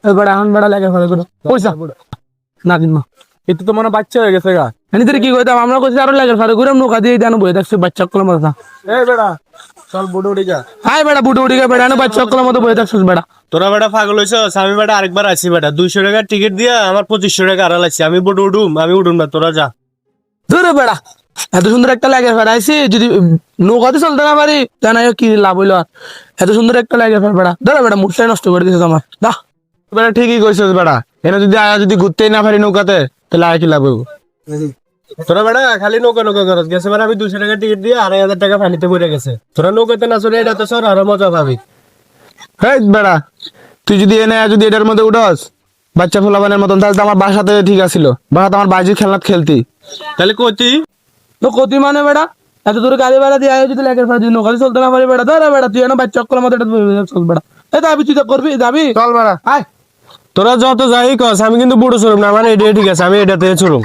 বেড়া এখন বেড়া লাগে ফেলে করে পয়সা না দিন না এতে তো মনে বাচ্চা হয়ে গেছে গা। এনে তোর কি কইতাম আমরা কইছি আরো লাগে ফেলে করে নৌকা দিয়ে দেন বই দেখছি বাচ্চা কলম মাথা এই বেড়া চল বুড়ো উঠে যা। হাই বেড়া বুড়ি উড়ি বেড়া না বাচ্চা কলম মতো বই দেখছিস বেড়া তোরা বেটা পাগল হয়েছ, আমি বেটা আরেকবার আছি বেটা 200 টাকার টিকিট দিয়া আমার 2500 টাকা আড়াল আছে। আমি বুড়ো উঠুম, আমি উঠুম না, তোরা যা। ধরে বেড়া এত সুন্দর একটা লাগে ফেরাইছি যদি নৌকাতে চলতে না পারি জানাই কি লাভ হইলো আর এত সুন্দর একটা লাগে ফের বেড়া ধরে বেড়া মুখটাই নষ্ট করে দিছে তোমার দা বেটা ঠিকই কইছিস বেটা, এনে যদি আয়া যদি ঘুরতেই না পারি নৌকাতে তাহলে আয় কি লাভ হইব? তোরা বেটা খালি নৌকা নৌকা করস, গেছে বেটা আমি 200 টাকার টিকিট দিয়ে 2500 টাকা পানিতে পড়ে গেছে। তোরা নৌকাতে না চলে এটা তো সর আরো মজা পাবি। হেই বেড়া, তুই যদি এনে যদি এটার মধ্যে উঠস বাচ্চা ফোলাবানের মতন, তাহলে তো আমার বাসাতে ঠিক আছিল, বাসাতে আমার বাইজির খেলনাত খেলতি। তাহলে কতি তো কতি মানে বেড়া এত দূর গাড়ি ভাড়া দিয়ে আয় যদি লাগে যদি নৌকাতে চলতে না পারি বেড়া ধরে বেড়া তুই না বাচ্চা কলম মতো এটা চল বেড়া এই যাবি তুই তো করবি যাবি চল বেড়া। আয় তোরা যত যাই কস, আমি কিন্তু বুড়ো চলুম না, মানে এটাই ঠিক আছে, আমি এটাতে চলুম।